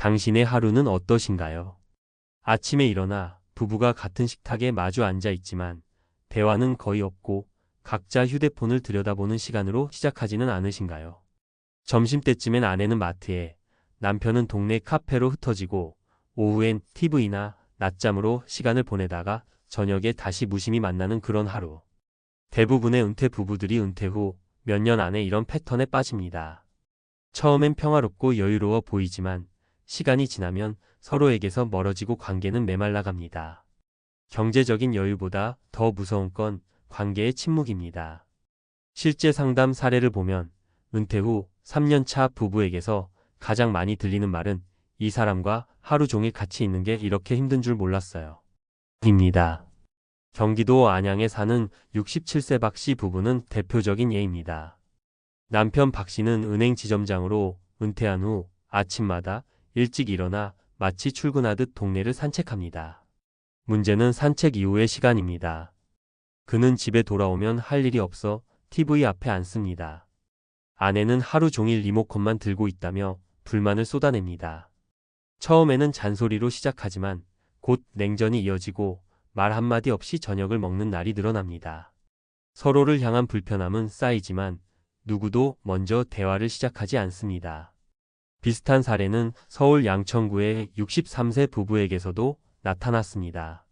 당신의 하루는 어떠신가요? 아침에 일어나 부부가 같은 식탁에 마주 앉아 있지만 대화는 거의 없고 각자 휴대폰을 들여다보는 시간으로 시작하지는 않으신가요? 점심때쯤엔 아내는 마트에, 남편은 동네 카페로 흩어지고 오후엔 TV나 낮잠으로 시간을 보내다가 저녁에 다시 무심히 만나는 그런 하루. 대부분의 은퇴 부부들이 은퇴 후 몇 년 안에 이런 패턴에 빠집니다. 처음엔 평화롭고 여유로워 보이지만 시간이 지나면 서로에게서 멀어지고 관계는 메말라갑니다. 경제적인 여유보다 더 무서운 건 관계의 침묵입니다. 실제 상담 사례를 보면 은퇴 후 3년 차 부부에게서 가장 많이 들리는 말은 이 사람과 하루 종일 같이 있는 게 이렇게 힘든 줄 몰랐어요. 입니다. 경기도 안양에 사는 67세 박 씨 부부는 대표적인 예입니다. 남편 박 씨는 은행 지점장으로 은퇴한 후 아침마다 일찍 일어나 마치 출근하듯 동네를 산책합니다. 문제는 산책 이후의 시간입니다. 그는 집에 돌아오면 할 일이 없어 TV 앞에 앉습니다. 아내는 하루 종일 리모컨만 들고 있다며 불만을 쏟아냅니다. 처음에는 잔소리로 시작하지만 곧 냉전이 이어지고 말 한마디 없이 저녁을 먹는 날이 늘어납니다. 서로를 향한 불편함은 쌓이지만 누구도 먼저 대화를 시작하지 않습니다. 비슷한 사례는 서울 양천구의 63세 부부에게서도 나타났습니다.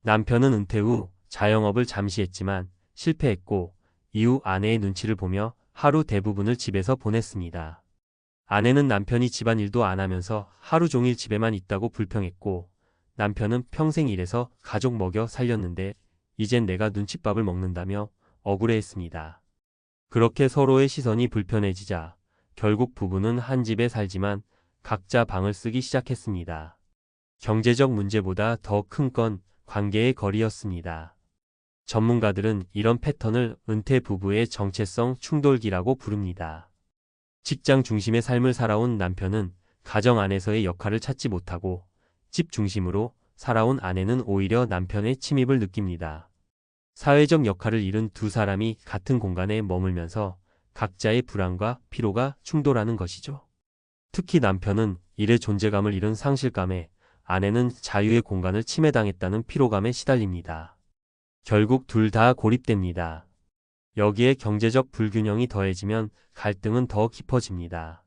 남편은 은퇴 후 자영업을 잠시 했지만 실패했고 이후 아내의 눈치를 보며 하루 대부분을 집에서 보냈습니다. 아내는 남편이 집안일도 안 하면서 하루 종일 집에만 있다고 불평했고 남편은 평생 일해서 가족 먹여 살렸는데 이젠 내가 눈칫밥을 먹는다며 억울해했습니다. 그렇게 서로의 시선이 불편해지자 결국 부부는 한 집에 살지만 각자 방을 쓰기 시작했습니다. 경제적 문제보다 더 큰 건 관계의 거리였습니다. 전문가들은 이런 패턴을 은퇴 부부의 정체성 충돌기라고 부릅니다. 직장 중심의 삶을 살아온 남편은 가정 안에서의 역할을 찾지 못하고 집 중심으로 살아온 아내는 오히려 남편의 침입을 느낍니다. 사회적 역할을 잃은 두 사람이 같은 공간에 머물면서 각자의 불안과 피로가 충돌하는 것이죠. 특히 남편은 일의 존재감을 잃은 상실감에, 아내는 자유의 공간을 침해당했다는 피로감에 시달립니다. 결국 둘 다 고립됩니다. 여기에 경제적 불균형이 더해지면 갈등은 더 깊어집니다.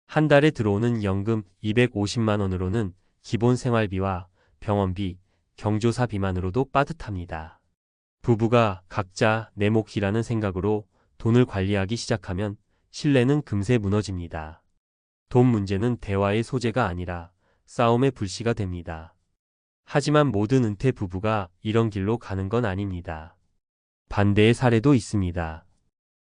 한 달에 들어오는 연금 250만 원으로는 기본 생활비와 병원비, 경조사비만으로도 빠듯합니다. 부부가 각자 내 몫이라는 생각으로 돈을 관리하기 시작하면 신뢰는 금세 무너집니다. 돈 문제는 대화의 소재가 아니라 싸움의 불씨가 됩니다. 하지만 모든 은퇴 부부가 이런 길로 가는 건 아닙니다. 반대의 사례도 있습니다.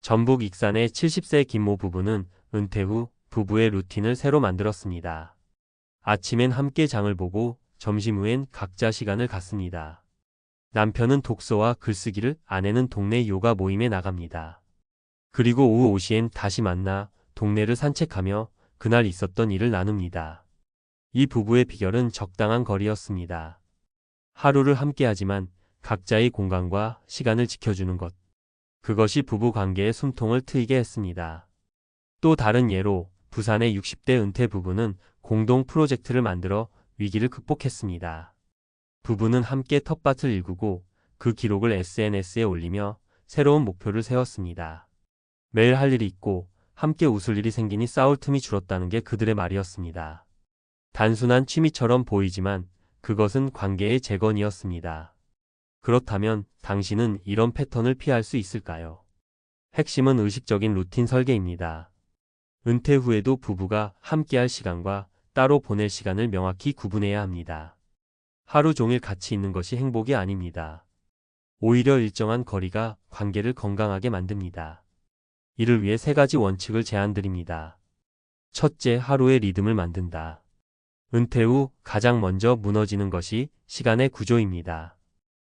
전북 익산의 70세 김모 부부는 은퇴 후 부부의 루틴을 새로 만들었습니다. 아침엔 함께 장을 보고 점심 후엔 각자 시간을 갖습니다. 남편은 독서와 글쓰기를, 아내는 동네 요가 모임에 나갑니다. 그리고 오후 5시엔 다시 만나 동네를 산책하며 그날 있었던 일을 나눕니다. 이 부부의 비결은 적당한 거리였습니다. 하루를 함께하지만 각자의 공간과 시간을 지켜주는 것. 그것이 부부 관계의 숨통을 트이게 했습니다. 또 다른 예로 부산의 60대 은퇴 부부는 공동 프로젝트를 만들어 위기를 극복했습니다. 부부는 함께 텃밭을 일구고 그 기록을 SNS에 올리며 새로운 목표를 세웠습니다. 매일 할 일이 있고 함께 웃을 일이 생기니 싸울 틈이 줄었다는 게 그들의 말이었습니다. 단순한 취미처럼 보이지만 그것은 관계의 재건이었습니다. 그렇다면 당신은 이런 패턴을 피할 수 있을까요? 핵심은 의식적인 루틴 설계입니다. 은퇴 후에도 부부가 함께할 시간과 따로 보낼 시간을 명확히 구분해야 합니다. 하루 종일 같이 있는 것이 행복이 아닙니다. 오히려 일정한 거리가 관계를 건강하게 만듭니다. 이를 위해 3가지 원칙을 제안드립니다. 첫째, 하루의 리듬을 만든다. 은퇴 후 가장 먼저 무너지는 것이 시간의 구조입니다.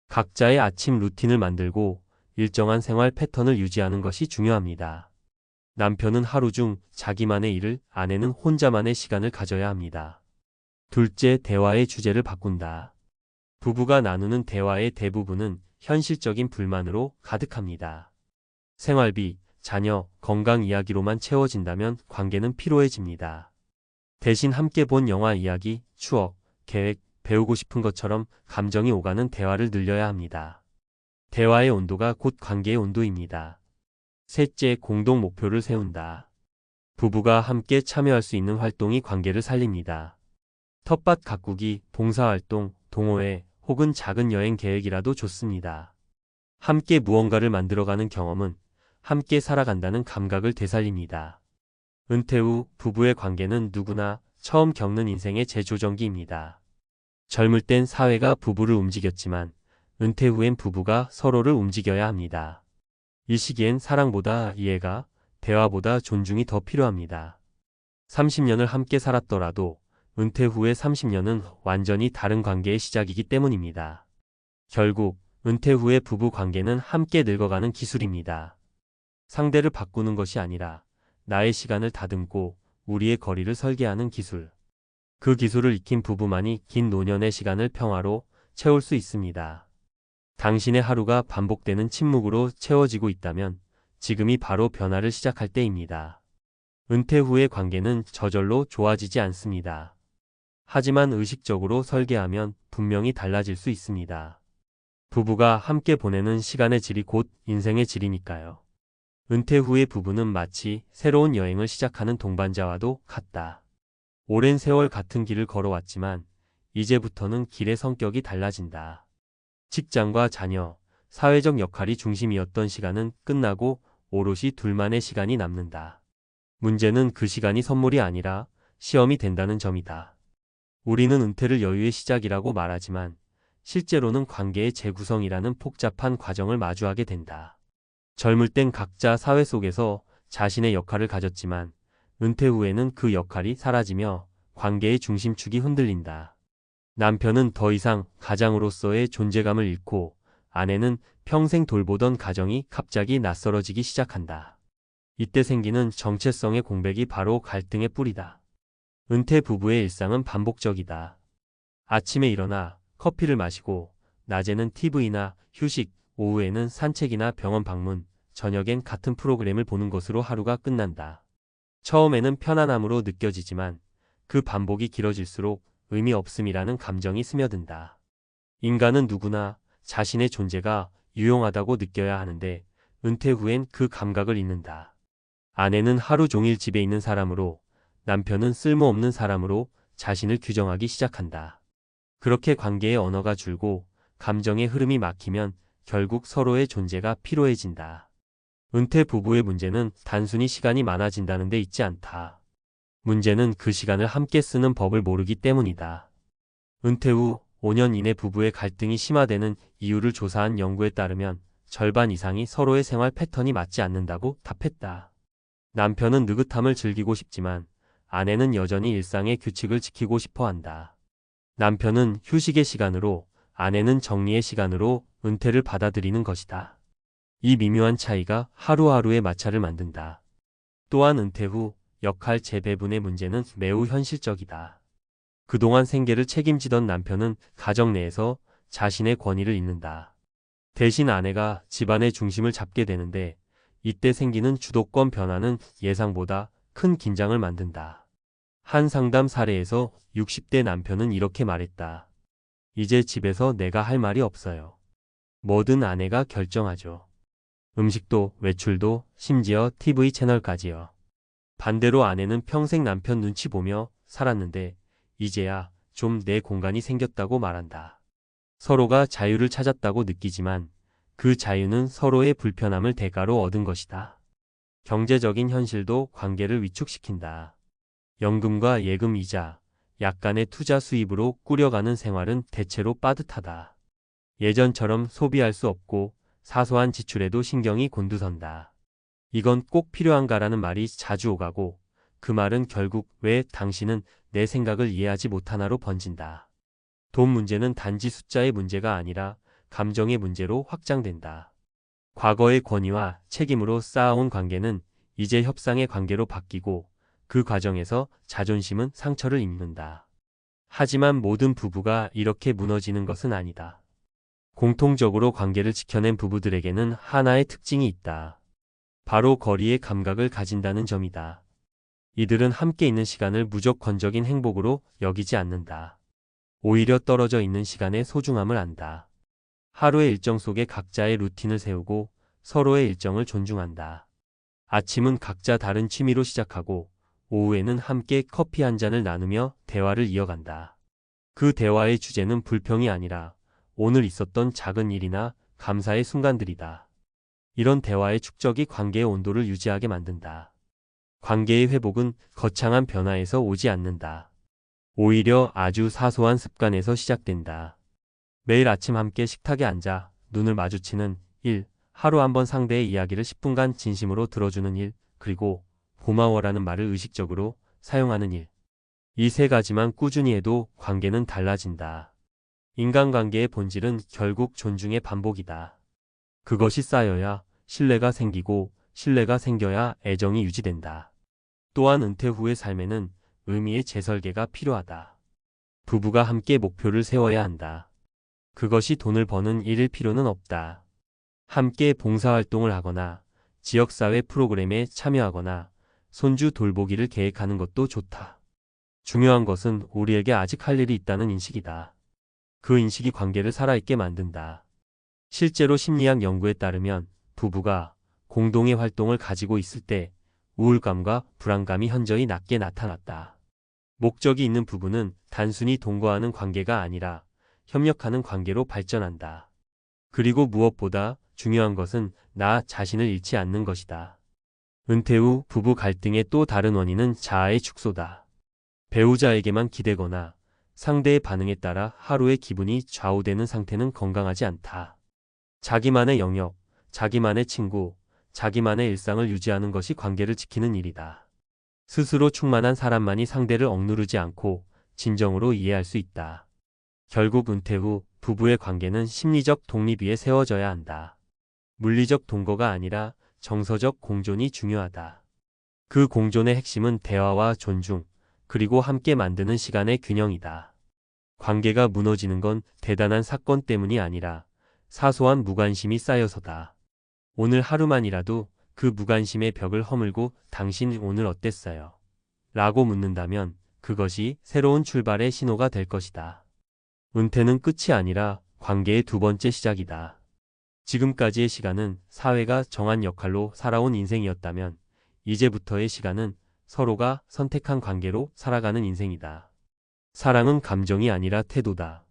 각자의 아침 루틴을 만들고 일정한 생활 패턴을 유지하는 것이 중요합니다. 남편은 하루 중 자기만의 일을, 아내는 혼자만의 시간을 가져야 합니다. 둘째, 대화의 주제를 바꾼다. 부부가 나누는 대화의 대부분은 현실적인 불만으로 가득합니다. 생활비, 자녀, 건강 이야기로만 채워진다면 관계는 피로해집니다. 대신 함께 본 영화 이야기, 추억, 계획, 배우고 싶은 것처럼 감정이 오가는 대화를 늘려야 합니다. 대화의 온도가 곧 관계의 온도입니다. 셋째, 공동 목표를 세운다. 부부가 함께 참여할 수 있는 활동이 관계를 살립니다. 텃밭 가꾸기, 봉사활동, 동호회 혹은 작은 여행 계획이라도 좋습니다. 함께 무언가를 만들어가는 경험은 함께 살아간다는 감각을 되살립니다. 은퇴 후 부부의 관계는 누구나 처음 겪는 인생의 재조정기입니다. 젊을 땐 사회가 부부를 움직였지만 은퇴 후엔 부부가 서로를 움직여야 합니다. 이 시기엔 사랑보다 이해가, 대화보다 존중이 더 필요합니다. 30년을 함께 살았더라도 은퇴 후의 30년은 완전히 다른 관계의 시작이기 때문입니다. 결국 은퇴 후의 부부 관계는 함께 늙어가는 기술입니다. 상대를 바꾸는 것이 아니라 나의 시간을 다듬고 우리의 거리를 설계하는 기술. 그 기술을 익힌 부부만이 긴 노년의 시간을 평화로 채울 수 있습니다. 당신의 하루가 반복되는 침묵으로 채워지고 있다면 지금이 바로 변화를 시작할 때입니다. 은퇴 후의 관계는 저절로 좋아지지 않습니다. 하지만 의식적으로 설계하면 분명히 달라질 수 있습니다. 부부가 함께 보내는 시간의 질이 곧 인생의 질이니까요. 은퇴 후의 부부는 마치 새로운 여행을 시작하는 동반자와도 같다. 오랜 세월 같은 길을 걸어왔지만 이제부터는 길의 성격이 달라진다. 직장과 자녀, 사회적 역할이 중심이었던 시간은 끝나고 오롯이 둘만의 시간이 남는다. 문제는 그 시간이 선물이 아니라 시험이 된다는 점이다. 우리는 은퇴를 여유의 시작이라고 말하지만 실제로는 관계의 재구성이라는 복잡한 과정을 마주하게 된다. 젊을 땐 각자 사회 속에서 자신의 역할을 가졌지만 은퇴 후에는 그 역할이 사라지며 관계의 중심축이 흔들린다. 남편은 더 이상 가장으로서의 존재감을 잃고 아내는 평생 돌보던 가정이 갑자기 낯설어지기 시작한다. 이때 생기는 정체성의 공백이 바로 갈등의 뿌리다. 은퇴 부부의 일상은 반복적이다. 아침에 일어나 커피를 마시고 낮에는 TV나 휴식, 오후에는 산책이나 병원 방문, 저녁엔 같은 프로그램을 보는 것으로 하루가 끝난다. 처음에는 편안함으로 느껴지지만 그 반복이 길어질수록 의미 없음이라는 감정이 스며든다. 인간은 누구나 자신의 존재가 유용하다고 느껴야 하는데 은퇴 후엔 그 감각을 잃는다. 아내는 하루 종일 집에 있는 사람으로, 남편은 쓸모없는 사람으로 자신을 규정하기 시작한다. 그렇게 관계의 언어가 줄고 감정의 흐름이 막히면 결국 서로의 존재가 피로해진다. 은퇴 부부의 문제는 단순히 시간이 많아진다는 데 있지 않다. 문제는 그 시간을 함께 쓰는 법을 모르기 때문이다. 은퇴 후 5년 이내 부부의 갈등이 심화되는 이유를 조사한 연구에 따르면 절반 이상이 서로의 생활 패턴이 맞지 않는다고 답했다. 남편은 느긋함을 즐기고 싶지만 아내는 여전히 일상의 규칙을 지키고 싶어 한다. 남편은 휴식의 시간으로, 아내는 정리의 시간으로 은퇴를 받아들이는 것이다. 이 미묘한 차이가 하루하루의 마찰을 만든다. 또한 은퇴 후 역할 재배분의 문제는 매우 현실적이다. 그동안 생계를 책임지던 남편은 가정 내에서 자신의 권위를 잃는다. 대신 아내가 집안의 중심을 잡게 되는데 이때 생기는 주도권 변화는 예상보다 큰 긴장을 만든다. 한 상담 사례에서 60대 남편은 이렇게 말했다. 이제 집에서 내가 할 말이 없어요. 뭐든 아내가 결정하죠. 음식도, 외출도, 심지어 TV 채널까지요. 반대로 아내는 평생 남편 눈치 보며 살았는데 이제야 좀 내 공간이 생겼다고 말한다. 서로가 자유를 찾았다고 느끼지만 그 자유는 서로의 불편함을 대가로 얻은 것이다. 경제적인 현실도 관계를 위축시킨다. 연금과 예금 이자, 약간의 투자 수입으로 꾸려가는 생활은 대체로 빠듯하다. 예전처럼 소비할 수 없고 사소한 지출에도 신경이 곤두선다. 이건 꼭 필요한가라는 말이 자주 오가고 그 말은 결국 왜 당신은 내 생각을 이해하지 못하나로 번진다. 돈 문제는 단지 숫자의 문제가 아니라 감정의 문제로 확장된다. 과거의 권위와 책임으로 쌓아온 관계는 이제 협상의 관계로 바뀌고 그 과정에서 자존심은 상처를 입는다. 하지만 모든 부부가 이렇게 무너지는 것은 아니다. 공통적으로 관계를 지켜낸 부부들에게는 하나의 특징이 있다. 바로 거리의 감각을 가진다는 점이다. 이들은 함께 있는 시간을 무조건적인 행복으로 여기지 않는다. 오히려 떨어져 있는 시간의 소중함을 안다. 하루의 일정 속에 각자의 루틴을 세우고 서로의 일정을 존중한다. 아침은 각자 다른 취미로 시작하고 오후에는 함께 커피 한 잔을 나누며 대화를 이어간다. 그 대화의 주제는 불평이 아니라 오늘 있었던 작은 일이나 감사의 순간들이다. 이런 대화의 축적이 관계의 온도를 유지하게 만든다. 관계의 회복은 거창한 변화에서 오지 않는다. 오히려 아주 사소한 습관에서 시작된다. 매일 아침 함께 식탁에 앉아 눈을 마주치는 일, 하루 한 번 상대의 이야기를 10분간 진심으로 들어주는 일, 그리고 고마워라는 말을 의식적으로 사용하는 일. 이 세 가지만 꾸준히 해도 관계는 달라진다. 인간관계의 본질은 결국 존중의 반복이다. 그것이 쌓여야 신뢰가 생기고 신뢰가 생겨야 애정이 유지된다. 또한 은퇴 후의 삶에는 의미의 재설계가 필요하다. 부부가 함께 목표를 세워야 한다. 그것이 돈을 버는 일일 필요는 없다. 함께 봉사활동을 하거나 지역사회 프로그램에 참여하거나 손주 돌보기를 계획하는 것도 좋다. 중요한 것은 우리에게 아직 할 일이 있다는 인식이다. 그 인식이 관계를 살아있게 만든다. 실제로 심리학 연구에 따르면 부부가 공동의 활동을 가지고 있을 때 우울감과 불안감이 현저히 낮게 나타났다. 목적이 있는 부부는 단순히 동거하는 관계가 아니라 협력하는 관계로 발전한다. 그리고 무엇보다 중요한 것은 나 자신을 잃지 않는 것이다. 은퇴 후 부부 갈등의 또 다른 원인은 자아의 축소다. 배우자에게만 기대거나 상대의 반응에 따라 하루의 기분이 좌우되는 상태는 건강하지 않다. 자기만의 영역, 자기만의 친구, 자기만의 일상을 유지하는 것이 관계를 지키는 일이다. 스스로 충만한 사람만이 상대를 억누르지 않고 진정으로 이해할 수 있다. 결국 은퇴 후 부부의 관계는 심리적 독립 위에 세워져야 한다. 물리적 동거가 아니라 정서적 공존이 중요하다. 그 공존의 핵심은 대화와 존중, 그리고 함께 만드는 시간의 균형이다. 관계가 무너지는 건 대단한 사건 때문이 아니라 사소한 무관심이 쌓여서다. 오늘 하루만이라도 그 무관심의 벽을 허물고 당신 오늘 어땠어요? 라고 묻는다면 그것이 새로운 출발의 신호가 될 것이다. 은퇴는 끝이 아니라 관계의 두 번째 시작이다. 지금까지의 시간은 사회가 정한 역할로 살아온 인생이었다면 이제부터의 시간은 서로가 선택한 관계로 살아가는 인생이다. 사랑은 감정이 아니라 태도다.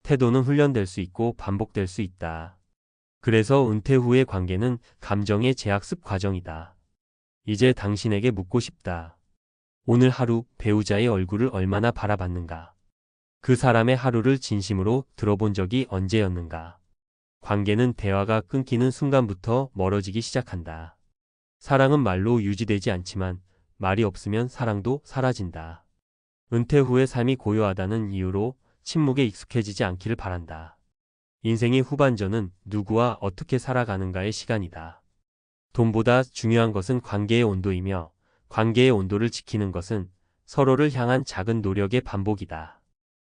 태도는 훈련될 수 있고 반복될 수 있다. 그래서 은퇴 후의 관계는 감정의 재학습 과정이다. 이제 당신에게 묻고 싶다. 오늘 하루 배우자의 얼굴을 얼마나 바라봤는가? 그 사람의 하루를 진심으로 들어본 적이 언제였는가? 관계는 대화가 끊기는 순간부터 멀어지기 시작한다. 사랑은 말로 유지되지 않지만 말이 없으면 사랑도 사라진다. 은퇴 후의 삶이 고요하다는 이유로 침묵에 익숙해지지 않기를 바란다. 인생의 후반전은 누구와 어떻게 살아가는가의 시간이다. 돈보다 중요한 것은 관계의 온도이며 관계의 온도를 지키는 것은 서로를 향한 작은 노력의 반복이다.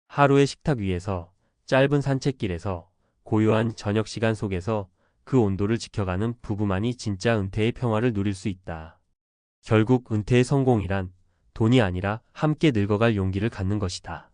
하루의 식탁 위에서, 짧은 산책길에서, 고요한 저녁 시간 속에서 그 온도를 지켜가는 부부만이 진짜 은퇴의 평화를 누릴 수 있다. 결국 은퇴의 성공이란 돈이 아니라 함께 늙어갈 용기를 갖는 것이다.